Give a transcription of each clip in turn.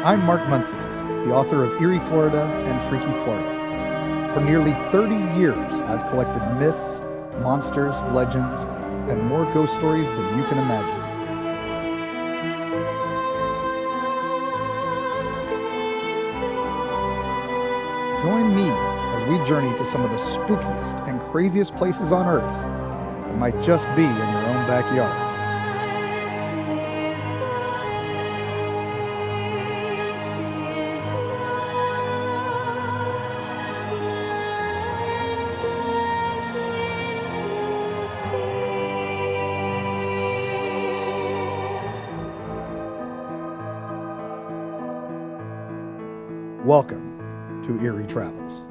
I'm Mark Munson, the author of Eerie, Florida and Freaky Florida. For nearly 30 years, I've collected myths, monsters, legends, and more ghost stories than you can imagine. Join me as we journey to some of the spookiest and craziest places on Earth that might just be in your own backyard. Welcome to Eerie Travels.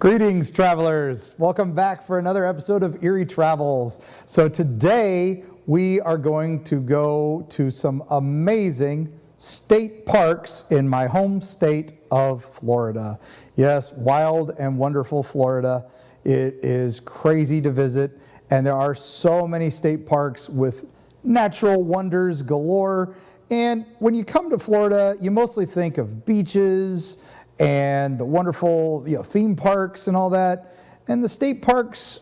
Greetings, travelers. Welcome back for another episode of Eerie Travels. So today we are going to go to some amazing state parks in my home state of Florida. Yes, wild and wonderful Florida. It is crazy to visit, and there are so many state parks with natural wonders galore. And when you come to Florida, you mostly think of beaches and the wonderful, theme parks and all that. And the state parks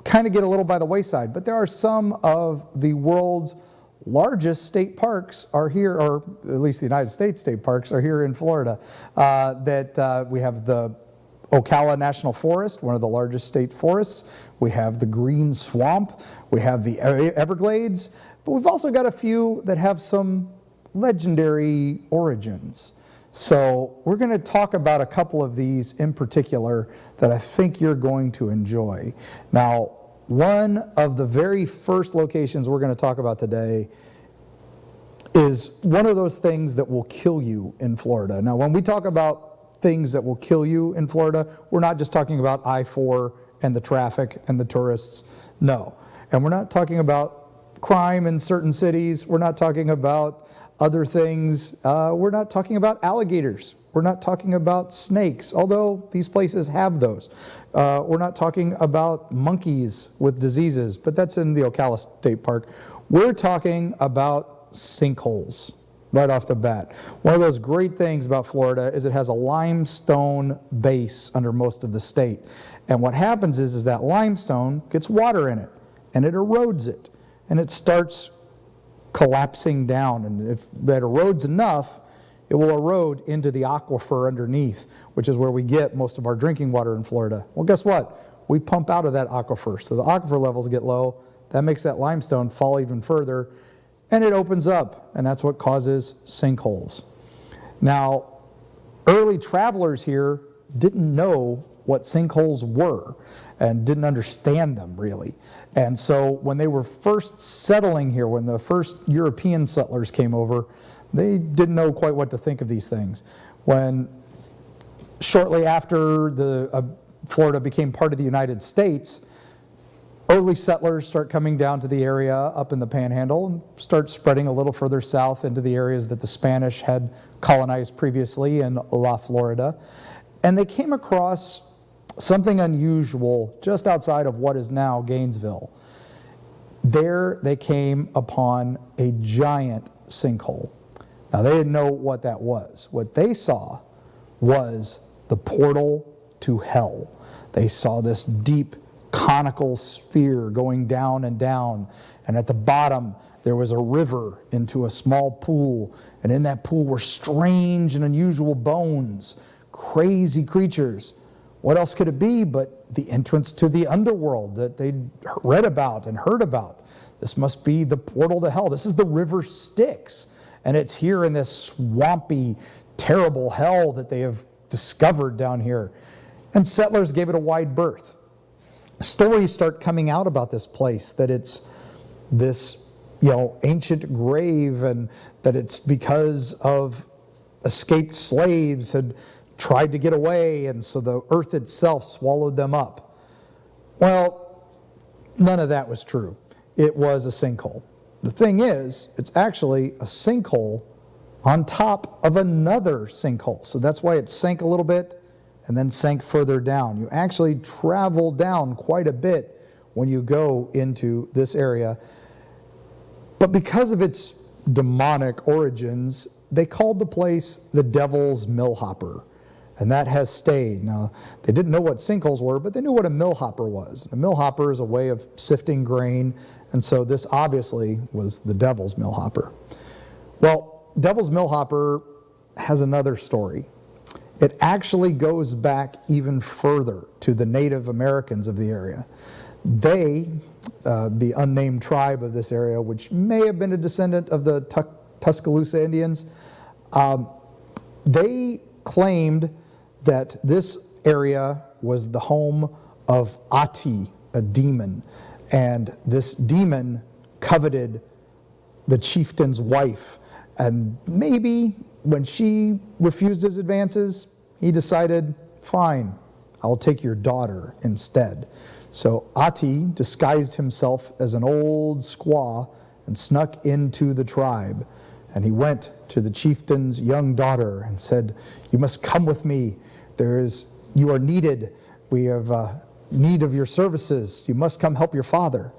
kind of get a little by the wayside. But there are some of the world's largest state parks are here, or at least the United States state parks are here in Florida. We have the Ocala National Forest, one of the largest state forests. We have the Green Swamp. We have the Everglades. But we've also got a few that have some legendary origins. So we're going to talk about a couple of these in particular that I think you're going to enjoy. Now, one of the very first locations we're going to talk about today is one of those things that will kill you in Florida. Now, when we talk about things that will kill you in Florida, we're not just talking about I-4 and the traffic and the tourists. No. And we're not talking about crime in certain cities. We're not talking about other things. We're not talking about alligators. We're not talking about snakes, although these places have those. We're not talking about monkeys with diseases, but that's in the Ocala State Park. We're talking about sinkholes right off the bat. One of those great things about Florida is it has a limestone base under most of the state. And what happens is that limestone gets water in it, and it erodes it, and it starts collapsing down, and if that erodes enough, it will erode into the aquifer underneath, which is where we get most of our drinking water in Florida. Well, guess what? We pump out of that aquifer, so the aquifer levels get low. That makes that limestone fall even further, and it opens up, and that's what causes sinkholes. Now, early travelers here didn't know what sinkholes were and didn't understand them really. And so when they were first settling here, when the first European settlers came over, they didn't know quite what to think of these things. When shortly after Florida became part of the United States, early settlers start coming down to the area up in the Panhandle and start spreading a little further south into the areas that the Spanish had colonized previously in La Florida. And they came across something unusual just outside of what is now Gainesville. There they came upon a giant sinkhole. Now they didn't know what that was. What they saw was the portal to hell. They saw this deep conical sphere going down, and at the bottom there was a river into a small pool, and in that pool were strange and unusual bones, crazy creatures. What else could it be but the entrance to the underworld that they'd read about and heard about? This must be the portal to hell. This is the river Styx, and it's here in this swampy, terrible hell that they have discovered down here. And settlers gave it a wide berth. Stories start coming out about this place, that it's this, ancient grave, and that it's because of escaped slaves had tried to get away, and so the earth itself swallowed them up. Well, none of that was true. It was a sinkhole. The thing is, it's actually a sinkhole on top of another sinkhole. So that's why it sank a little bit and then sank further down. You actually travel down quite a bit when you go into this area. But because of its demonic origins, they called the place the Devil's Millhopper. And that has stayed. Now, they didn't know what sinkholes were, but they knew what a millhopper was. A millhopper is a way of sifting grain, and so this obviously was the Devil's Millhopper. Well, Devil's Millhopper has another story. It actually goes back even further to the Native Americans of the area. They, the unnamed tribe of this area, which may have been a descendant of the Tuscaloosa Indians, they claimed that this area was the home of Tate, a demon, and this demon coveted the chieftain's wife, and maybe when she refused his advances, he decided, fine, I'll take your daughter instead. So Tate disguised himself as an old squaw and snuck into the tribe, and he went to the chieftain's young daughter and said, you must come with me. You are needed. We have need of your services. You must come help your father.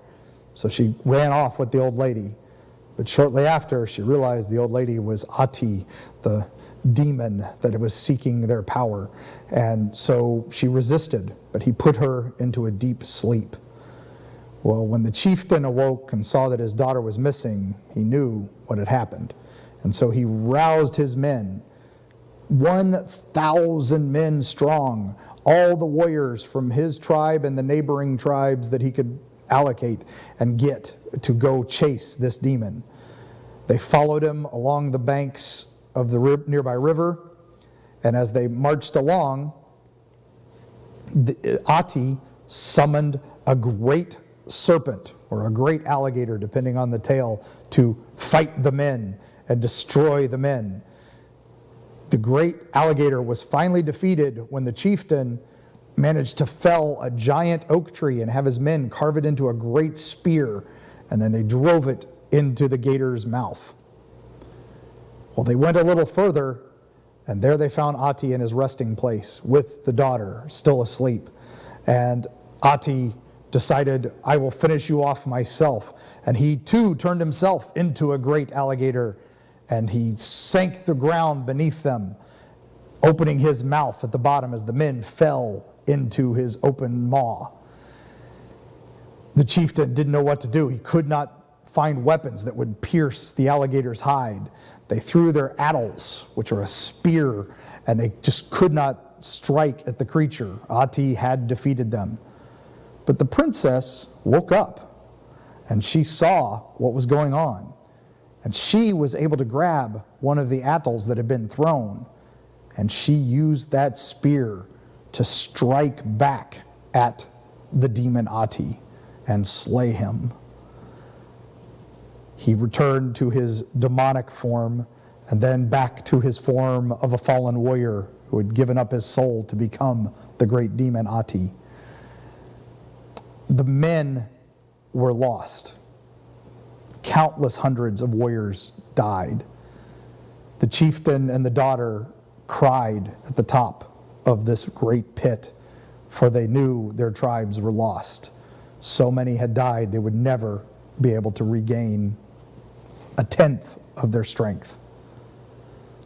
So she ran off with the old lady. But shortly after, she realized the old lady was Tate, the demon that was seeking their power. And so she resisted, but he put her into a deep sleep. Well, when the chieftain awoke and saw that his daughter was missing, he knew what had happened. And so he roused his men, 1,000 men strong, all the warriors from his tribe and the neighboring tribes that he could allocate and get to go chase this demon. They followed him along the banks of the nearby river, and as they marched along, Tate summoned a great serpent or a great alligator, depending on the tale, to fight the men and destroy the men. The great alligator was finally defeated when the chieftain managed to fell a giant oak tree and have his men carve it into a great spear, and then they drove it into the gator's mouth. Well, they went a little further, and there they found Tate in his resting place with the daughter, still asleep. And Tate decided, I will finish you off myself. And he too turned himself into a great alligator, and he sank the ground beneath them, opening his mouth at the bottom as the men fell into his open maw. The chieftain didn't know what to do. He could not find weapons that would pierce the alligator's hide. They threw their addles, which are a spear, and they just could not strike at the creature. Tate had defeated them. But the princess woke up, and she saw what was going on. And she was able to grab one of the atolls that had been thrown, and she used that spear to strike back at the demon Tate and slay him. He returned to his demonic form and then back to his form of a fallen warrior who had given up his soul to become the great demon Tate. The men were lost. Countless hundreds of warriors died. The chieftain and the daughter cried at the top of this great pit, for they knew their tribes were lost. So many had died, they would never be able to regain a tenth of their strength.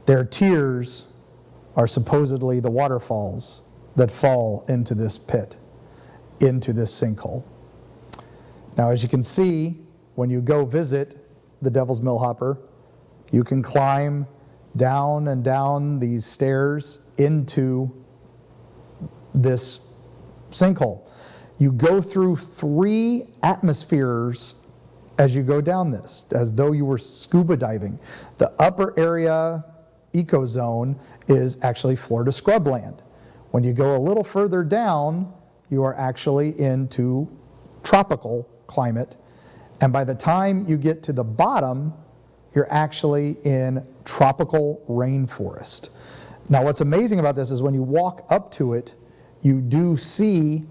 Their tears are supposedly the waterfalls that fall into this pit, into this sinkhole. Now, as you can see, when you go visit the Devil's Millhopper, you can climb down and down these stairs into this sinkhole. You go through 3 atmospheres as you go down this, as though you were scuba diving. The upper area ecozone is actually Florida scrubland. When you go a little further down, you are actually into tropical climate. And by the time you get to the bottom, you're actually in tropical rainforest. Now, what's amazing about this is when you walk up to it, you do see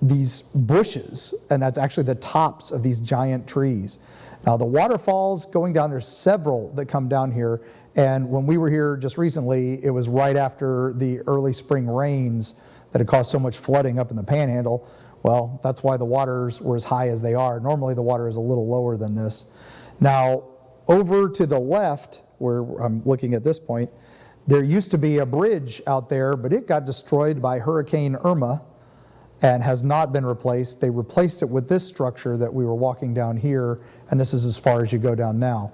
these bushes, and that's actually the tops of these giant trees. Now, the waterfalls going down, there's several that come down here, and when we were here just recently, it was right after the early spring rains that had caused so much flooding up in the Panhandle. Well, that's why the waters were as high as they are. Normally, the water is a little lower than this. Now, over to the left, where I'm looking at this point, there used to be a bridge out there, but it got destroyed by Hurricane Irma and has not been replaced. They replaced it with this structure that we were walking down here, and this is as far as you go down now.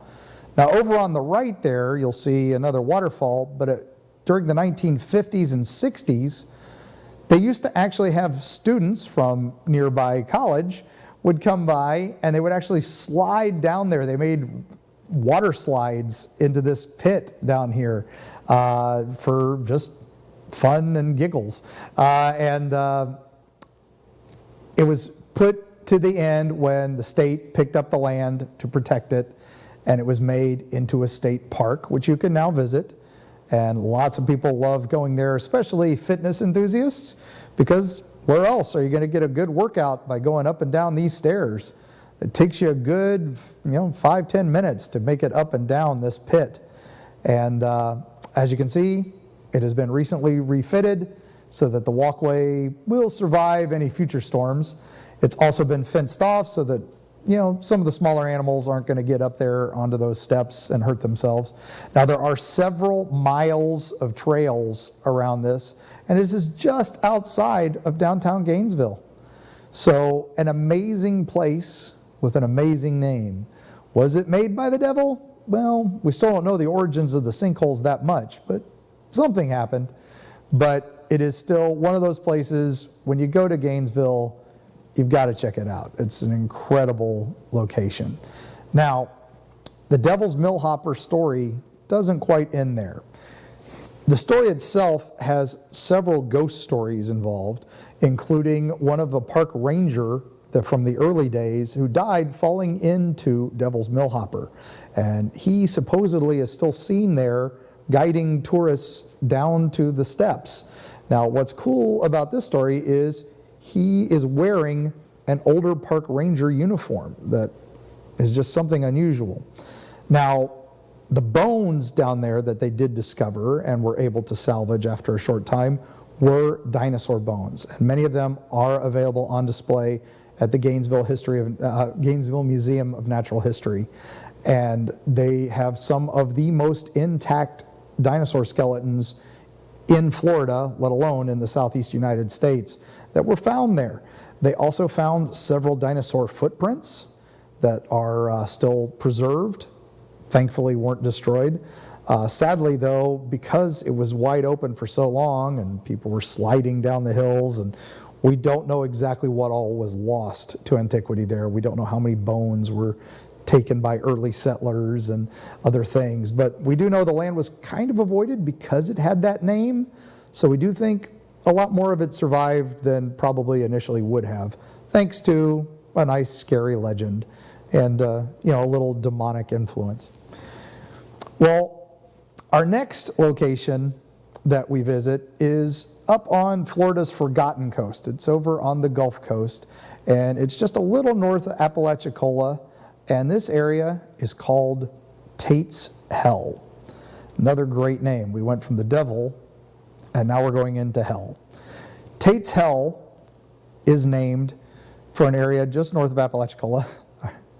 Now over on the right there, you'll see another waterfall, but during the 1950s and 60s, they used to actually have students from nearby college would come by and they would actually slide down there. They made water slides into this pit down here for just fun and giggles. It was put to the end when the state picked up the land to protect it, and it was made into a state park, which you can now visit. And lots of people love going there, especially fitness enthusiasts, because where else are you going to get a good workout by going up and down these stairs? It takes you a good 5-10 minutes to make it up and down this pit. And as you can see, it has been recently refitted so that the walkway will survive any future storms. It's also been fenced off so that some of the smaller animals aren't going to get up there onto those steps and hurt themselves. Now there are several miles of trails around this, and this is just outside of downtown Gainesville. So an amazing place with an amazing name. Was it made by the devil? Well, we still don't know the origins of the sinkholes that much, but something happened. But it is still one of those places, when you go to Gainesville, you've got to check it out. It's an incredible location. Now, the Devil's Millhopper story doesn't quite end there. The story itself has several ghost stories involved, including one of a park ranger from the early days who died falling into Devil's Millhopper. And he supposedly is still seen there guiding tourists down to the steps. Now, what's cool about this story is he is wearing an older park ranger uniform that is just something unusual. Now, the bones down there that they did discover and were able to salvage after a short time were dinosaur bones, and many of them are available on display at the Gainesville Museum of Natural History. And they have some of the most intact dinosaur skeletons in Florida, let alone in the southeast United States, that were found there. They also found several dinosaur footprints that are still preserved, thankfully weren't destroyed. Sadly though, because it was wide open for so long and people were sliding down the hills, and we don't know exactly what all was lost to antiquity there. We don't know how many bones were taken by early settlers and other things, but we do know the land was kind of avoided because it had that name, so we do think a lot more of it survived than probably initially would have, thanks to a nice scary legend and a little demonic influence. Well, our next location that we visit is up on Florida's Forgotten Coast. It's over on the Gulf Coast, and it's just a little north of Apalachicola, and this area is called Tate's Hell. Another great name. We went from the devil, and now we're going into hell. Tate's Hell is named for an area just north of Apalachicola,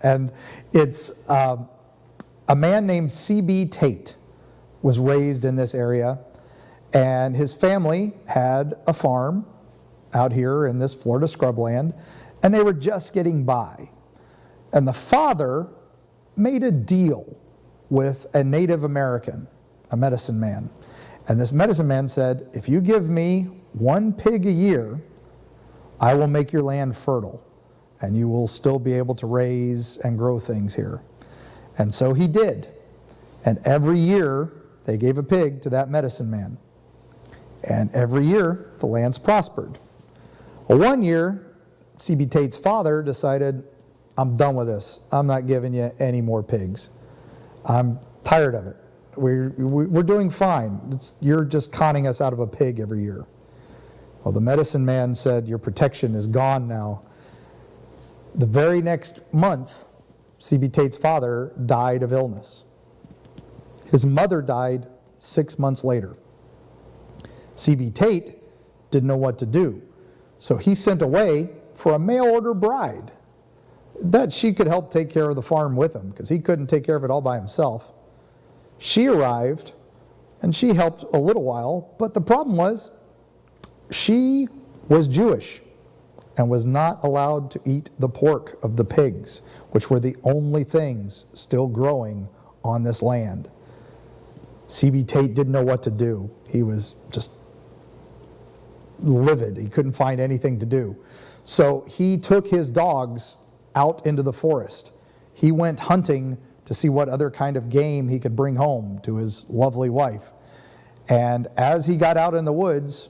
and it's a man named C.B. Tate was raised in this area, and his family had a farm out here in this Florida scrubland, and they were just getting by. And the father made a deal with a Native American, a medicine man. And this medicine man said, if you give me 1 pig a year, I will make your land fertile, and you will still be able to raise and grow things here. And so he did. And every year, they gave a pig to that medicine man. And every year, the lands prospered. Well, one year, C.B. Tate's father decided, I'm done with this. I'm not giving you any more pigs. I'm tired of it. We're doing fine. You're just conning us out of a pig every year. Well, the medicine man said, your protection is gone now. The very next month, C.B. Tate's father died of illness. His mother died 6 months later. C.B. Tate didn't know what to do, so he sent away for a mail order bride. that she could help take care of the farm with him because he couldn't take care of it all by himself. She arrived and she helped a little while, but the problem was she was Jewish and was not allowed to eat the pork of the pigs, which were the only things still growing on this land. C.B. Tate didn't know what to do. He was just livid. He couldn't find anything to do. So he took his dogs out into the forest. He went hunting to see what other kind of game he could bring home to his lovely wife. And as he got out in the woods,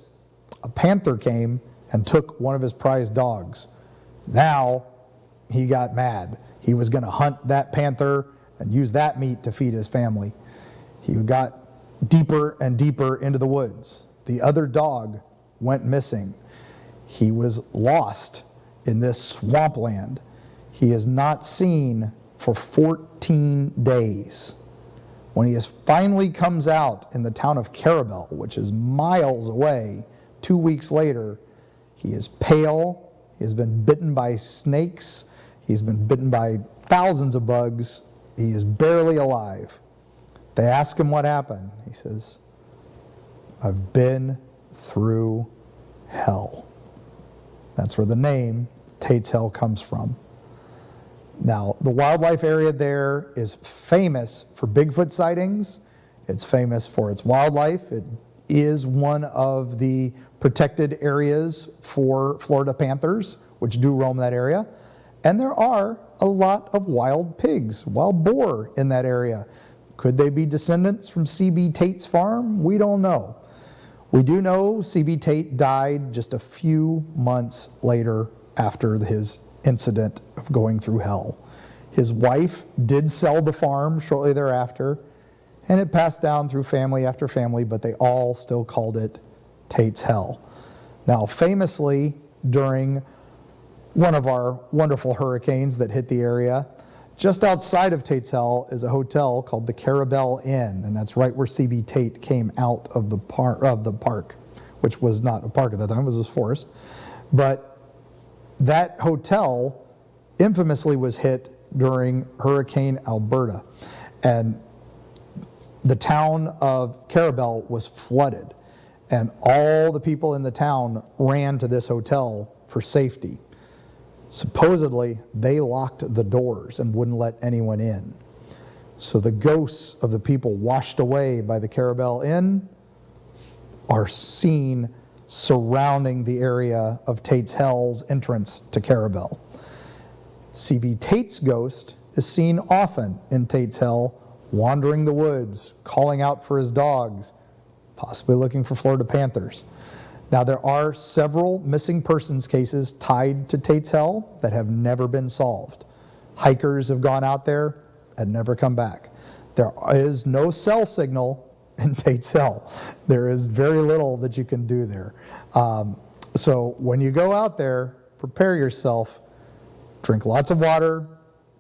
a panther came and took one of his prized dogs. Now he got mad. He was going to hunt that panther and use that meat to feed his family. He got deeper and deeper into the woods. The other dog went missing. He was lost in this swampland. He is not seen for 14 days. When he finally comes out in the town of Carabel, which is miles away, 2 weeks later, he is pale. He has been bitten by snakes. He's been bitten by thousands of bugs. He is barely alive. They ask him what happened. He says, "I've been through hell." That's where the name Tate's Hell comes from. Now, the wildlife area there is famous for Bigfoot sightings. It's famous for its wildlife. It is one of the protected areas for Florida panthers, which do roam that area. And there are a lot of wild pigs, wild boar in that area. Could they be descendants from C.B. Tate's farm? We don't know. We do know C.B. Tate died just a few months later after his incident of going through hell. His wife did sell the farm shortly thereafter, and it passed down through family after family, but they all still called it Tate's Hell. Now, famously, during one of our wonderful hurricanes that hit the area, just outside of Tate's Hell is a hotel called the Carabel Inn, and that's right where C.B. Tate came out of the park, which was not a park at that time, it was a forest. But that hotel infamously was hit during Hurricane Alberta, and the town of Carabel was flooded, and all the people in the town ran to this hotel for safety. Supposedly, they locked the doors and wouldn't let anyone in. So the ghosts of the people washed away by the Carabel Inn are seen surrounding the area of Tate's Hell's entrance to Carabel. C.B. Tate's ghost is seen often in Tate's Hell, wandering the woods, calling out for his dogs, possibly looking for Florida panthers. Now, there are several missing persons cases tied to Tate's Hell that have never been solved. Hikers have gone out there and never come back. There is no cell signal in Tate's Hell. There is very little that you can do there. So when you go out there, prepare yourself. Drink lots of water,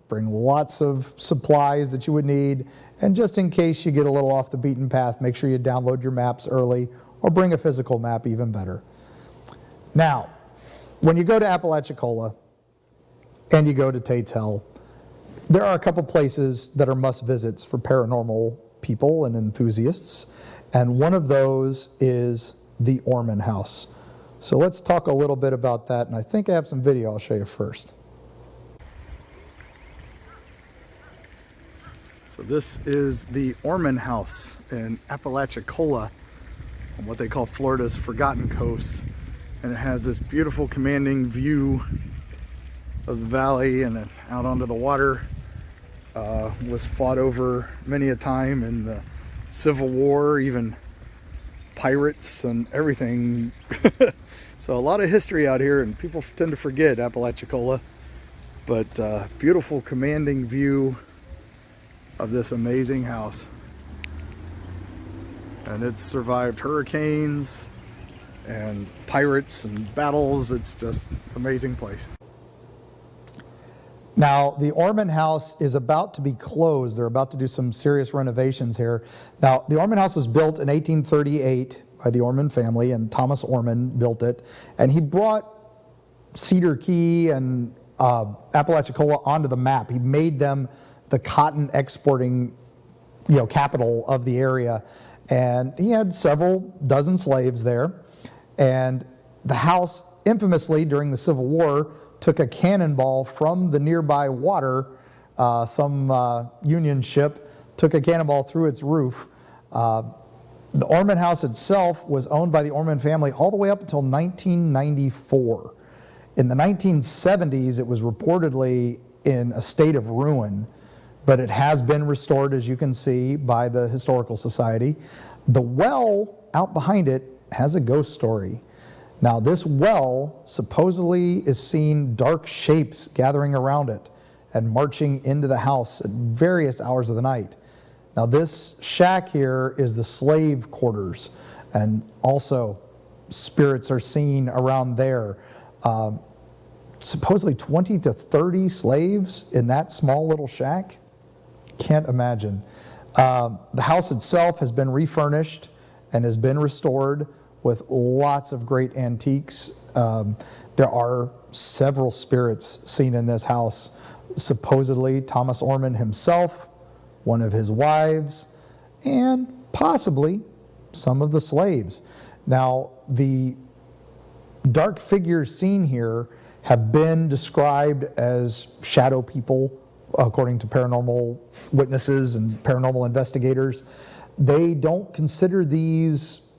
bring lots of supplies that you would need, and just in case you get a little off the beaten path, make sure you download your maps early, or bring a physical map, even better. Now, when you go to Apalachicola and you go to Tate's Hell, there are a couple places that are must visits for paranormal people and enthusiasts, and one of those is the Orman House. So let's talk a little bit about that, and I think I have some video I'll show you first. So this is the Orman House in Apalachicola, on what they call Florida's Forgotten Coast, and it has this beautiful commanding view of the valley and out onto the water. Was fought over many a time in the Civil War, even pirates and everything. So a lot of history out here, and people tend to forget Apalachicola, but beautiful commanding view of this amazing house. And it's survived hurricanes and pirates and battles. It's just an amazing place. Now, the Orman House is about to be closed. They're about to do some serious renovations here. Now, the Orman House was built in 1838 by the Orman family, and Thomas Orman built it. And he brought cedar key and Apalachicola onto the map. He made them the cotton exporting, capital of the area. And he had several dozen slaves there. And the house, infamously during the Civil War, took a cannonball from the nearby water. Some Union ship took a cannonball through its roof. The Orman House itself was owned by the Orman family all the way up until 1994. In the 1970s, it was reportedly in a state of ruin, but it has been restored, as you can see, by the Historical Society. The well out behind it has a ghost story. Now, this well supposedly is seen dark shapes gathering around it and marching into the house at various hours of the night. Now, this shack here is the slave quarters, and also spirits are seen around there. Supposedly 20 to 30 slaves in that small little shack. Can't imagine. The house itself has been refurnished and has been restored with lots of great antiques. There are several spirits seen in this house. Supposedly Thomas Orman himself, one of his wives, and possibly some of the slaves. Now, the dark figures seen here have been described as shadow people, according to paranormal witnesses and paranormal investigators. They don't consider these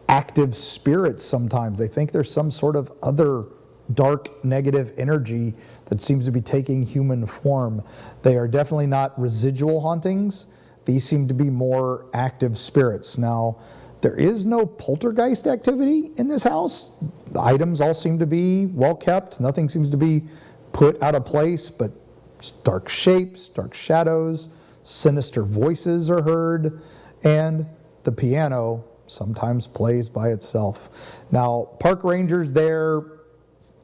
active spirits sometimes. They think there's some sort of other dark negative energy that seems to be taking human form. They are definitely not residual hauntings. These seem to be more active spirits. Now, there is no poltergeist activity in this house. The items all seem to be well kept. Nothing seems to be put out of place, but dark shapes, dark shadows, sinister voices are heard, and the piano sometimes plays by itself. Now, park rangers there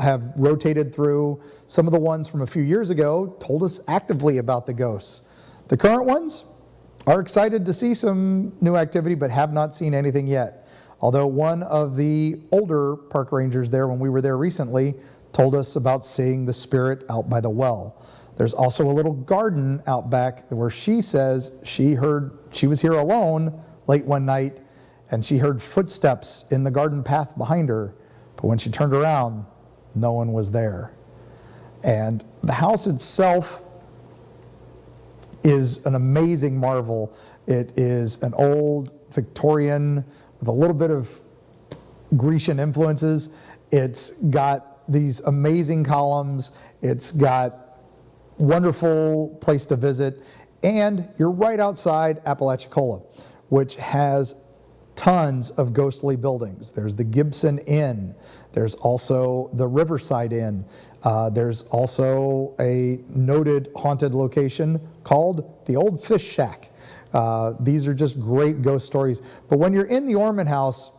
have rotated through. Some of the ones from a few years ago told us actively about the ghosts. The current ones are excited to see some new activity, but have not seen anything yet. Although one of the older park rangers there, when we were there recently, told us about seeing the spirit out by the well. There's also a little garden out back where she says she was here alone late one night, and she heard footsteps in the garden path behind her, but when she turned around, no one was there. And the house itself is an amazing marvel. It is an old Victorian with a little bit of Grecian influences. It's got these amazing columns. It's got wonderful place to visit. And you're right outside Apalachicola, which has tons of ghostly buildings. There's the Gibson Inn. There's also the Riverside Inn. There's also a noted haunted location called the Old Fish Shack. These are just great ghost stories. But when you're in the Orman House,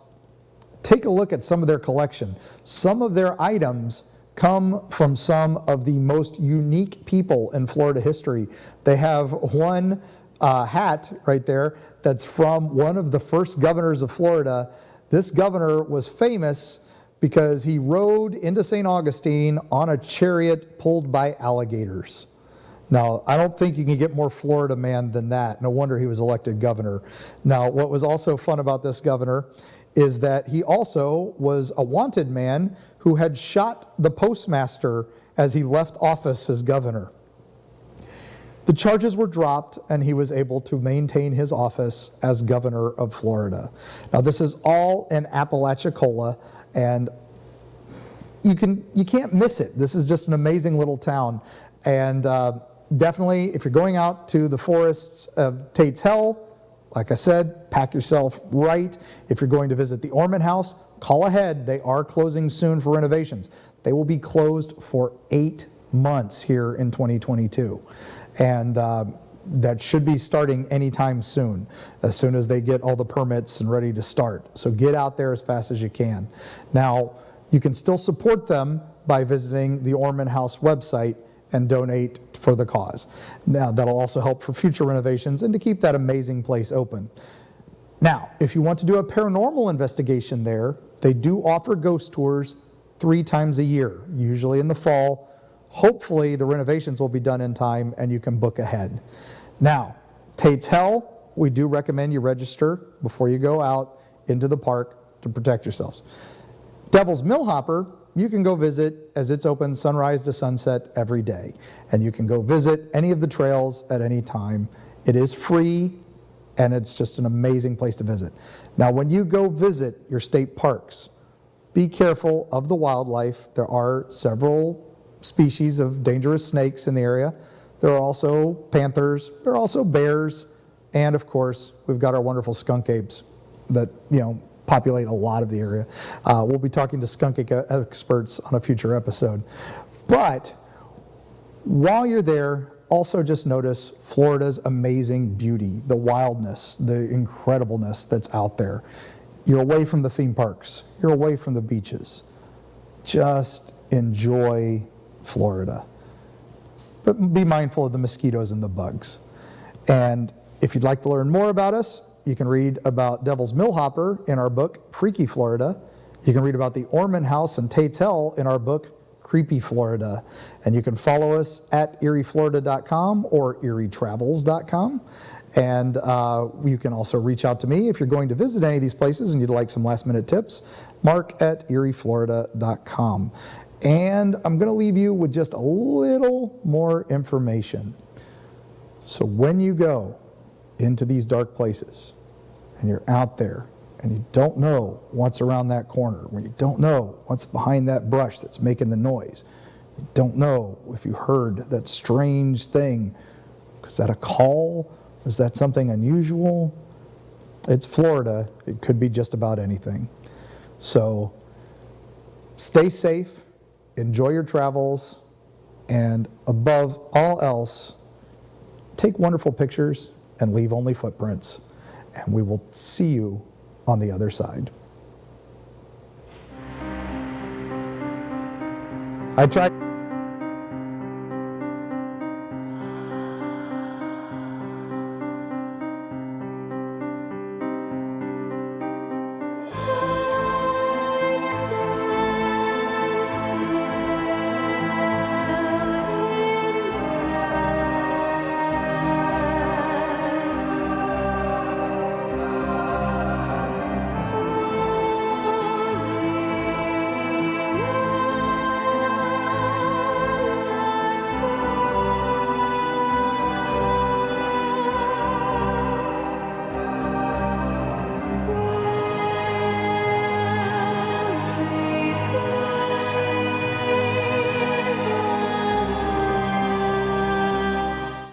take a look at some of their collection. Some of their items come from some of the most unique people in Florida history. They have one hat right there that's from one of the first governors of Florida. This governor was famous because he rode into St. Augustine on a chariot pulled by alligators. Now, I don't think you can get more Florida man than that. No wonder he was elected governor. Now, what was also fun about this governor is that he also was a wanted man who had shot the postmaster as he left office as governor. The charges were dropped, and he was able to maintain his office as governor of Florida. Now, this is all in Apalachicola, and you can't miss it. This is just an amazing little town. And definitely, if you're going out to the forests of Tate's Hell, like I said, pack yourself right. If you're going to visit the Orman House, call ahead. They are closing soon for renovations. They will be closed for 8 months here in 2022. And that should be starting anytime soon as they get all the permits and ready to start. So get out there as fast as you can. Now, you can still support them by visiting the Orman House website and donate for the cause. Now, that'll also help for future renovations and to keep that amazing place open. Now, if you want to do a paranormal investigation there, they do offer ghost tours 3 times a year, usually in the fall, hopefully the renovations will be done in time and you can book ahead. Now, Tate's Hell, we do recommend you register before you go out into the park to protect yourselves. Devil's Millhopper, you can go visit as it's open sunrise to sunset every day. And you can go visit any of the trails at any time. It is free and it's just an amazing place to visit. Now, when you go visit your state parks, be careful of the wildlife. There are several species of dangerous snakes in the area. There are also panthers, there are also bears, and of course, we've got our wonderful skunk apes that, populate a lot of the area. We'll be talking to skunk ape experts on a future episode. But while you're there, also just notice Florida's amazing beauty, the wildness, the incredibleness that's out there. You're away from the theme parks. You're away from the beaches. Just enjoy Florida. But be mindful of the mosquitoes and the bugs. And if you'd like to learn more about us, you can read about Devil's Millhopper in our book, Freaky Florida. You can read about the Orman House and Tate's Hell in our book, Creepy Florida. And you can follow us at eerieflorida.com or eerietravels.com. And you can also reach out to me if you're going to visit any of these places and you'd like some last minute tips, mark at eerieflorida.com. And I'm going to leave you with just a little more information. So when you go into these dark places and you're out there and you don't know what's around that corner, when you don't know what's behind that brush that's making the noise, you don't know if you heard that strange thing, was that a call? Was that something unusual? It's Florida. It could be just about anything. So stay safe, enjoy your travels, and above all else, take wonderful pictures and leave only footprints. And we will see you on the other side. I tried.